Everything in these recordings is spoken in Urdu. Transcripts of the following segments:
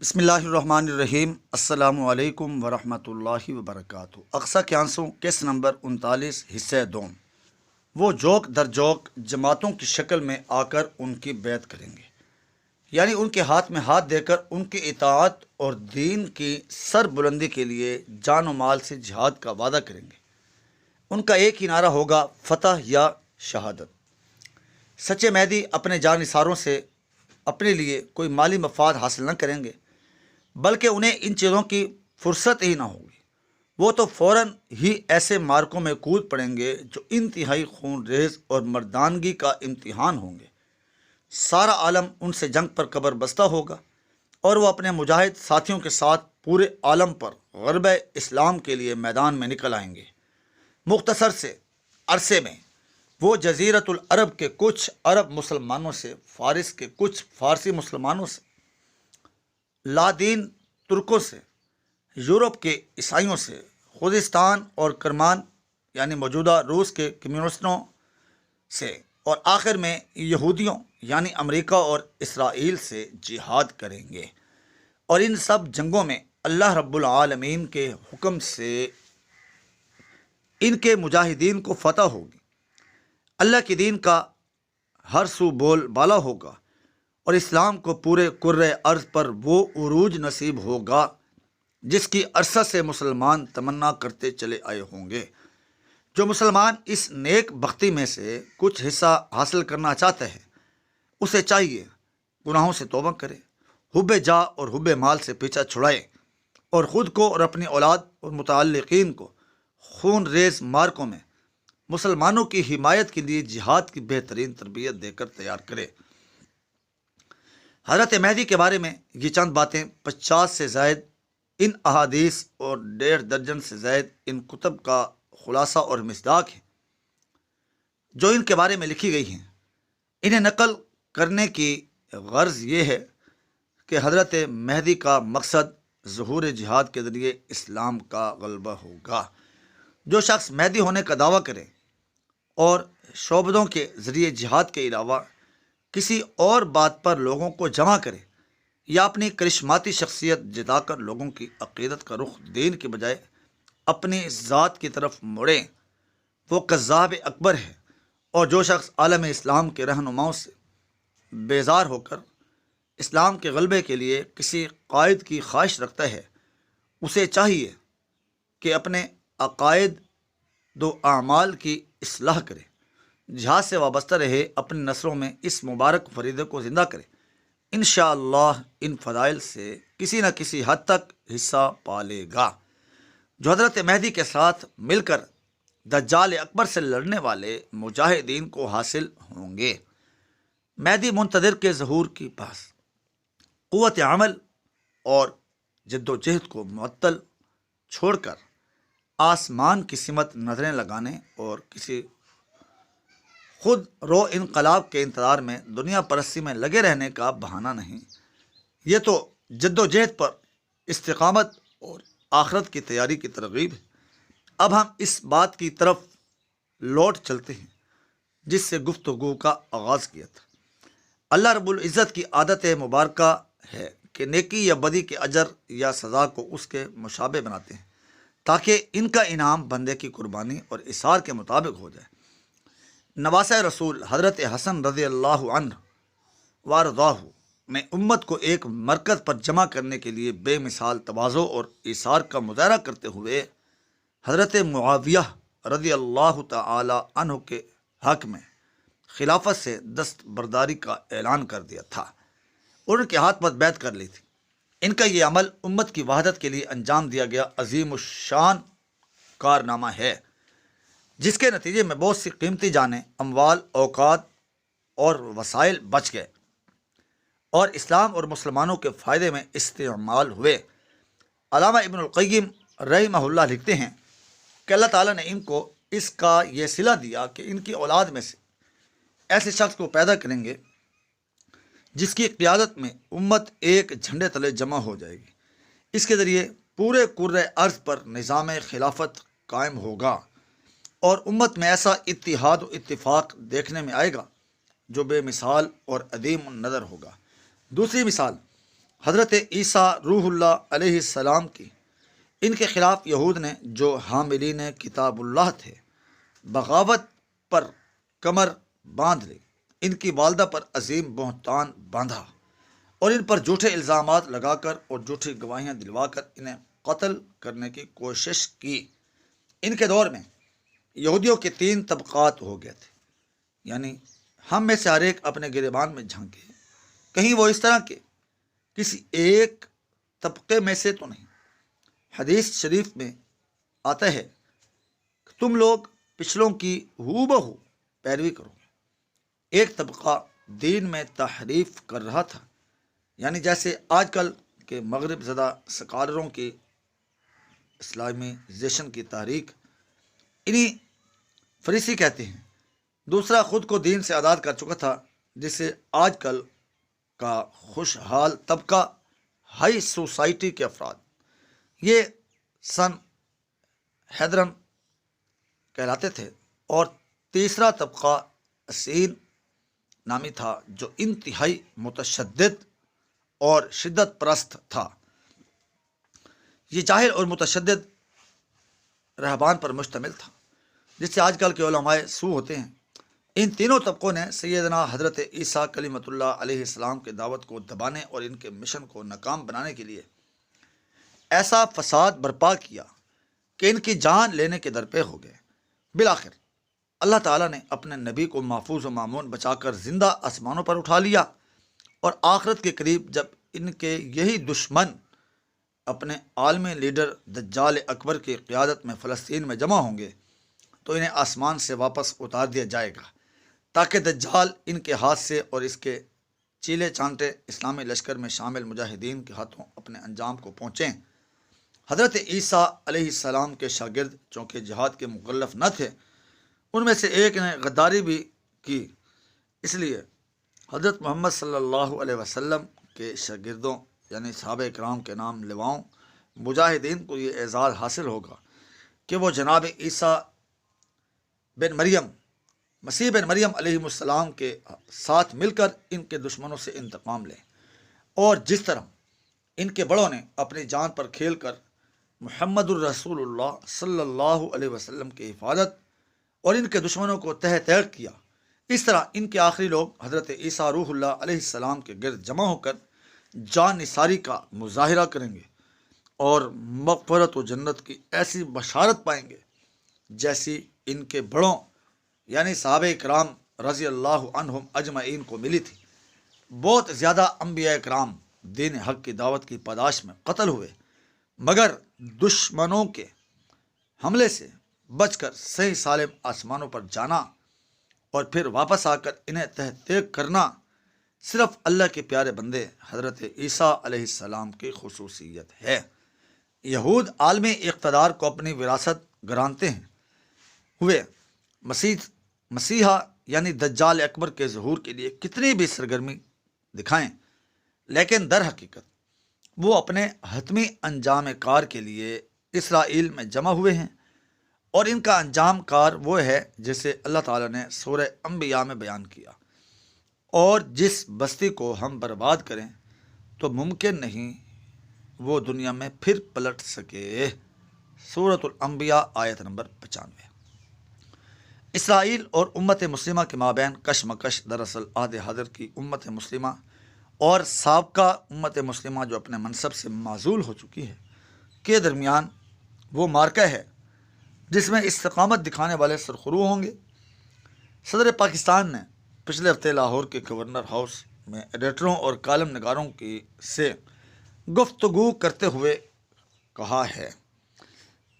بسم اللہ الرحمن الرحیم۔ السلام علیکم ورحمۃ اللہ وبرکاتہ۔ اقصی کیانسوں کیس نمبر 39 حصہ دوم۔ وہ جوک در جوک جماعتوں کی شکل میں آ کر ان کی بیعت کریں گے، یعنی ان کے ہاتھ میں ہاتھ دے کر ان کی اطاعت اور دین کی سر بلندی کے لیے جان و مال سے جہاد کا وعدہ کریں گے۔ ان کا ایک ہی نعرہ ہوگا، فتح یا شہادت۔ سچے مہدی اپنے جانثاروں سے اپنے لیے کوئی مالی مفاد حاصل نہ کریں گے، بلکہ انہیں ان چیزوں کی فرصت ہی نہ ہوگی۔ وہ تو فوراً ہی ایسے مارکوں میں کود پڑیں گے جو انتہائی خون ریز اور مردانگی کا امتحان ہوں گے۔ سارا عالم ان سے جنگ پر قبر بستہ ہوگا، اور وہ اپنے مجاہد ساتھیوں کے ساتھ پورے عالم پر غلبہ اسلام کے لیے میدان میں نکل آئیں گے۔ مختصر سے عرصے میں وہ جزیرۃ العرب کے کچھ عرب مسلمانوں سے، فارس کے کچھ فارسی مسلمانوں سے، لادین ترکوں سے، یورپ کے عیسائیوں سے، خوزستان اور کرمان یعنی موجودہ روس کے کمیونسٹوں سے، اور آخر میں یہودیوں یعنی امریکہ اور اسرائیل سے جہاد کریں گے۔ اور ان سب جنگوں میں اللہ رب العالمین کے حکم سے ان کے مجاہدین کو فتح ہوگی۔ اللہ کے دین کا ہر سو بول بالا ہوگا، اور اسلام کو پورے کرۂ ارض پر وہ عروج نصیب ہوگا جس کی عرصہ سے مسلمان تمنا کرتے چلے آئے ہوں گے۔ جو مسلمان اس نیک بختی میں سے کچھ حصہ حاصل کرنا چاہتا ہے، اسے چاہیے گناہوں سے توبہ کرے، حب جا اور حب مال سے پیچھا چھڑائے، اور خود کو اور اپنی اولاد اور متعلقین کو خون ریز مارکوں میں مسلمانوں کی حمایت کے لیے جہاد کی بہترین تربیت دے کر تیار کرے۔ حضرت مہدی کے بارے میں یہ چند باتیں 50 سے زائد ان احادیث اور 1.5 درجن سے زائد ان کتب کا خلاصہ اور مصداق ہیں جو ان کے بارے میں لکھی گئی ہیں۔ انہیں نقل کرنے کی غرض یہ ہے کہ حضرت مہدی کا مقصد ظہور جہاد کے ذریعے اسلام کا غلبہ ہوگا۔ جو شخص مہدی ہونے کا دعویٰ کرے اور شعبدوں کے ذریعے جہاد کے علاوہ کسی اور بات پر لوگوں کو جمع کرے، یا اپنی کرشماتی شخصیت جتا کر لوگوں کی عقیدت کا رخ دین کے بجائے اپنی ذات کی طرف موڑے، وہ کذاب اکبر ہے۔ اور جو شخص عالم اسلام کے رہنماؤں سے بیزار ہو کر اسلام کے غلبے کے لیے کسی قائد کی خواہش رکھتا ہے، اسے چاہیے کہ اپنے عقائد و اعمال کی اصلاح کرے، جہاد سے وابستہ رہے، اپنے نثروں میں اس مبارک فریضے کو زندہ کرے۔ انشاءاللہ ان فضائل سے کسی نہ کسی حد تک حصہ پالے گا۔ جو حضرت مہدی کے ساتھ مل کر دجال اکبر سے لڑنے والے مجاہدین کو حاصل ہوں گے۔ مہدی منتظر کے ظہور کی پاس قوت عمل اور جد و جہد کو معطل چھوڑ کر آسمان کی سمت نظریں لگانے اور کسی خود رو انقلاب کے انتظار میں دنیا پرستی میں لگے رہنے کا بہانہ نہیں۔ یہ تو جد و جہد پر استقامت اور آخرت کی تیاری کی ترغیب ہے۔ اب ہم اس بات کی طرف لوٹ چلتے ہیں جس سے گفتگو کا آغاز کیا تھا۔ اللہ رب العزت کی عادت مبارکہ ہے کہ نیکی یا بدی کے اجر یا سزا کو اس کے مشابہ بناتے ہیں، تاکہ ان کا انعام بندے کی قربانی اور اثار کے مطابق ہو جائے۔ نواسۂ رسول حضرت حسن رضی اللہ عنہ وارضاہ نے امت کو ایک مرکز پر جمع کرنے کے لیے بے مثال تواضع اور ایثار کا مظاہرہ کرتے ہوئے حضرت معاویہ رضی اللہ تعالی عنہ کے حق میں خلافت سے دستبرداری کا اعلان کر دیا تھا، اور ان کے ہاتھ پر بیعت کر لی تھی۔ ان کا یہ عمل امت کی وحدت کے لیے انجام دیا گیا عظیم الشان کارنامہ ہے، جس کے نتیجے میں بہت سی قیمتی جانیں، اموال، اوقات اور وسائل بچ گئے، اور اسلام اور مسلمانوں کے فائدے میں استعمال ہوئے۔ علامہ ابن القیم رحمہ اللہ لکھتے ہیں کہ اللہ تعالیٰ نے ان کو اس کا یہ صلہ دیا کہ ان کی اولاد میں سے ایسے شخص کو پیدا کریں گے جس کی قیادت میں امت ایک جھنڈے تلے جمع ہو جائے گی۔ اس کے ذریعے پورے کرۂ ارض پر نظام خلافت قائم ہوگا، اور امت میں ایسا اتحاد و اتفاق دیکھنے میں آئے گا جو بے مثال اور عظیم النظر ہوگا۔ دوسری مثال حضرت عیسیٰ روح اللہ علیہ السلام کی ان کے خلاف یہود نے جو حاملین کتاب اللہ تھے بغاوت پر کمر باندھ لی، ان کی والدہ پر عظیم بہتان باندھا اور ان پر جھوٹے الزامات لگا کر اور جھوٹی گواہیاں دلوا کر انہیں قتل کرنے کی کوشش کی۔ ان کے دور میں یہودیوں کے 3 طبقات ہو گئے تھے، یعنی ہم میں سے ہر ایک اپنے گریبان میں جھانکے، کہیں وہ اس طرح کے کسی ایک طبقے میں سے تو نہیں۔ حدیث شریف میں آتا ہے کہ تم لوگ پچھلوں کی ہو بہو پیروی کرو گے۔ ایک طبقہ دین میں تحریف کر رہا تھا، یعنی جیسے آج کل کے مغرب زدہ سکالروں کی اسلامائزیشن کی تحریک انہی فریسی کہتے ہیں۔ دوسرا خود کو دین سے آزاد کر چکا تھا، جسے آج کل کا خوشحال طبقہ ہائی سوسائٹی کے افراد، یہ سن ہیدرن کہلاتے تھے۔ اور تیسرا طبقہ اسین نامی تھا، جو انتہائی متشدد اور شدت پرست تھا۔ یہ جاہل اور متشدد رہبان پر مشتمل تھا، جس سے آج کل کے علماء سو ہوتے ہیں۔ ان تینوں طبقوں نے سیدنا حضرت عیسیٰ کلمۃ اللہ علیہ السلام کے دعوت کو دبانے اور ان کے مشن کو ناکام بنانے کے لیے ایسا فساد برپا کیا کہ ان کی جان لینے کے درپے ہو گئے۔ بالآخر اللہ تعالیٰ نے اپنے نبی کو محفوظ و مامون بچا کر زندہ آسمانوں پر اٹھا لیا، اور آخرت کے قریب جب ان کے یہی دشمن اپنے عالمی لیڈر دجال اکبر کی قیادت میں فلسطین میں جمع ہوں گے تو انہیں آسمان سے واپس اتار دیا جائے گا، تاکہ دجال ان کے ہاتھ سے اور اس کے چیلے چانٹے اسلامی لشکر میں شامل مجاہدین کے ہاتھوں اپنے انجام کو پہنچیں۔ حضرت عیسیٰ علیہ السلام کے شاگرد چونکہ جہاد کے مکلف نہ تھے، ان میں سے ایک نے غداری بھی کی، اس لیے حضرت محمد صلی اللہ علیہ وسلم کے شاگردوں یعنی صحابہ کرام کے نام لواؤں مجاہدین کو یہ اعزاز حاصل ہوگا کہ وہ جناب عیسیٰ بن مریم مسیح بن مریم علیہ السلام کے ساتھ مل کر ان کے دشمنوں سے انتقام لیں، اور جس طرح ان کے بڑوں نے اپنی جان پر کھیل کر محمد الرسول اللہ صلی اللہ علیہ وسلم کی حفاظت اور ان کے دشمنوں کو تہ تیغ کیا، اس طرح ان کے آخری لوگ حضرت عیسیٰ روح اللہ علیہ السلام کے گرد جمع ہو کر جان نثاری کا مظاہرہ کریں گے اور مغفرت و جنت کی ایسی بشارت پائیں گے جیسی ان کے بڑوں یعنی صحابہ کرام رضی اللہ عنہم اجمعین کو ملی تھی۔ بہت زیادہ انبیاء کرام دین حق کی دعوت کی پاداش میں قتل ہوئے، مگر دشمنوں کے حملے سے بچ کر صحیح سالم آسمانوں پر جانا اور پھر واپس آ کر انہیں تحقیق کرنا صرف اللہ کے پیارے بندے حضرت عیسیٰ علیہ السلام کی خصوصیت ہے۔ یہود عالمی اقتدار کو اپنی وراثت گرانتے ہیں ہوئے مسیحا یعنی دجال اکبر کے ظہور کے لیے کتنی بھی سرگرمی دکھائیں، لیکن در حقیقت وہ اپنے حتمی انجام کار کے لیے اسرائیل میں جمع ہوئے ہیں، اور ان کا انجام کار وہ ہے جسے اللہ تعالیٰ نے سورہ انبیاء میں بیان کیا، اور جس بستی کو ہم برباد کریں تو ممکن نہیں وہ دنیا میں پھر پلٹ سکے۔ سورۃ الانبیاء آیت نمبر 95۔ اسرائیل اور امت مسلمہ کے مابین کشمکش دراصل عہد حاضر کی امت مسلمہ اور سابقہ امت مسلمہ جو اپنے منصب سے معزول ہو چکی ہے کے درمیان وہ مارکہ ہے جس میں استقامت دکھانے والے سرخرو ہوں گے۔ صدر پاکستان نے پچھلے ہفتے لاہور کے گورنر ہاؤس میں ایڈیٹروں اور کالم نگاروں سے گفتگو کرتے ہوئے کہا ہے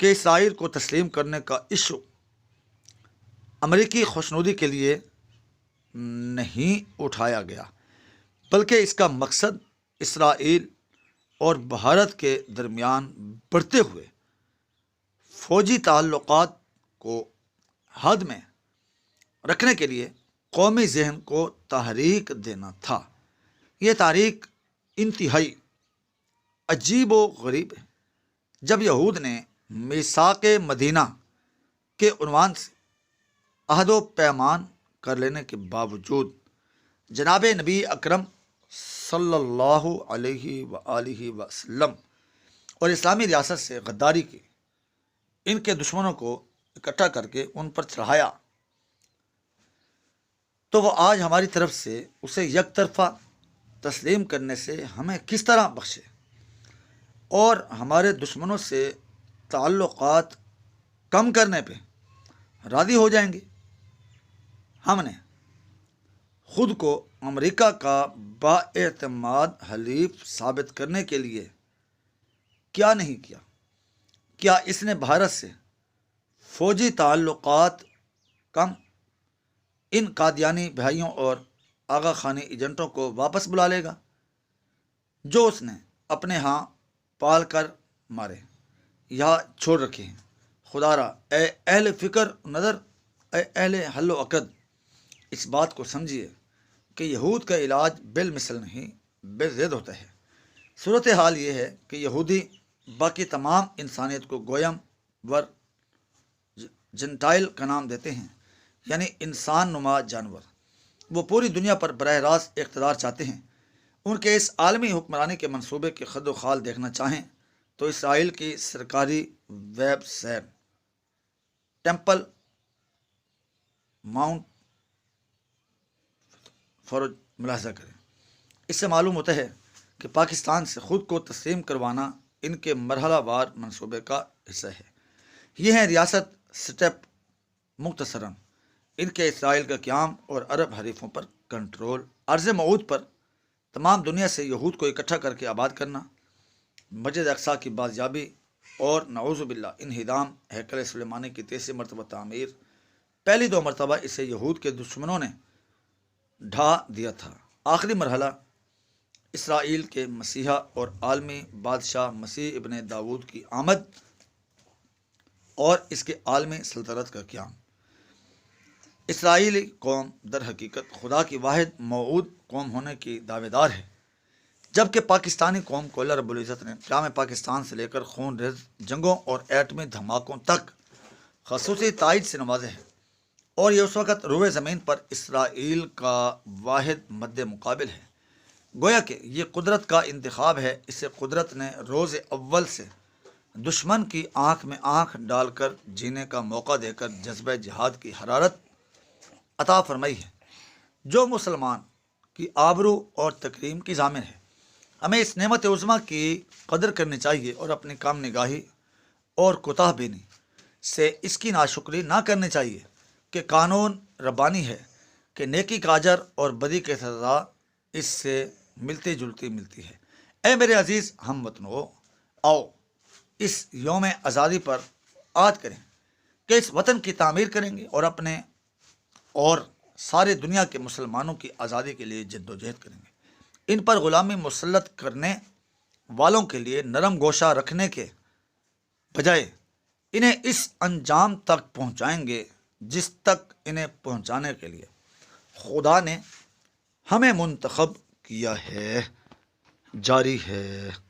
کہ اسرائیل کو تسلیم کرنے کا ایشو امریکی خوشنودی کے لیے نہیں اٹھایا گیا، بلکہ اس کا مقصد اسرائیل اور بھارت کے درمیان بڑھتے ہوئے فوجی تعلقات کو حد میں رکھنے کے لیے قومی ذہن کو تحریک دینا تھا۔ یہ تحریک انتہائی عجیب و غریب ہے۔ جب یہود نے میثاق مدینہ کے عنوان سے عہد و پیمان کر لینے کے باوجود جناب نبی اکرم صلی اللہ علیہ وآلہ وسلم اور اسلامی ریاست سے غداری کی، ان کے دشمنوں کو اکٹھا کر کے ان پر چڑھایا، تو وہ آج ہماری طرف سے اسے یک طرفہ تسلیم کرنے سے ہمیں کس طرح بخشے اور ہمارے دشمنوں سے تعلقات کم کرنے پہ راضی ہو جائیں گے۔ ہم نے خود کو امریکہ کا بااعتماد حلیف ثابت کرنے کے لیے کیا نہیں کیا؟ کیا اس نے بھارت سے فوجی تعلقات کم، ان قادیانی بھائیوں اور آغا خانی ایجنٹوں کو واپس بلا لے گا جو اس نے اپنے ہاں پال کر مارے، یہاں چھوڑ رکھے ہیں؟ خدا را اے اہل فکر نظر، اے اہل حل و عقد، اس بات کو سمجھیے کہ یہود کا علاج بالمثل نہیں بے ضد ہوتا ہے۔ صورتحال یہ ہے کہ یہودی باقی تمام انسانیت کو گویم ور جنٹائل کا نام دیتے ہیں، یعنی انسان نما جانور۔ وہ پوری دنیا پر براہ راست اقتدار چاہتے ہیں۔ ان کے اس عالمی حکمرانی کے منصوبے کے خد و خال دیکھنا چاہیں تو اسرائیل کی سرکاری ویب سائٹ ٹیمپل ماؤنٹ فروج ملاحظہ کریں۔ اس سے معلوم ہوتا ہے کہ پاکستان سے خود کو تسلیم کروانا ان کے مرحلہ وار منصوبے کا حصہ ہے۔ یہ ہیں ریاست سٹیپ، مختصراً ان کے اسرائیل کا قیام اور عرب حریفوں پر کنٹرول، عرض موعود پر تمام دنیا سے یہود کو اکٹھا کر کے آباد کرنا، مسجد اقصیٰ کی بازیابی اور نعوذ باللہ انہدام ہیکل سلیمانی کی تیسری مرتبہ تعمیر۔ پہلی دو مرتبہ اسے یہود کے دشمنوں نے ڈھا دیا تھا۔ آخری مرحلہ اسرائیل کے مسیحا اور عالمی بادشاہ مسیح ابن داود کی آمد اور اس کے عالمی سلطنت کا قیام۔ اسرائیلی قوم در حقیقت خدا کی واحد موعود قوم ہونے کی دعوے دار ہے، جبکہ پاکستانی قوم کو اللہ رب العزت نے قیام پاکستان سے لے کر خون ریز جنگوں اور ایٹمی دھماکوں تک خصوصی تائید سے نوازا ہے، اور یہ اس وقت روئے زمین پر اسرائیل کا واحد مد مقابل ہے۔ گویا کہ یہ قدرت کا انتخاب ہے۔ اسے قدرت نے روز اول سے دشمن کی آنکھ میں آنکھ ڈال کر جینے کا موقع دے کر جذبہ جہاد کی حرارت عطا فرمائی ہے، جو مسلمان کی آبرو اور تکریم کی ضامن ہے۔ ہمیں اس نعمت عظمیٰ کی قدر کرنی چاہیے اور اپنی کام نگاہی اور کوتاہ بینی سے اس کی ناشکری نہ کرنی چاہیے کہ قانون ربانی ہے کہ نیکی کا اجر اور بدی کی سزا اس سے ملتی جلتی ملتی ہے۔ اے میرے عزیز ہم وطنو، آؤ اس یوم آزادی پر عہد کریں کہ اس وطن کی تعمیر کریں گے اور اپنے اور سارے دنیا کے مسلمانوں کی آزادی کے لیے جد و جہد کریں گے۔ ان پر غلامی مسلط کرنے والوں کے لیے نرم گوشہ رکھنے کے بجائے انہیں اس انجام تک پہنچائیں گے جس تک انہیں پہنچانے کے لیے خدا نے ہمیں منتخب کیا ہے۔ جاری ہے۔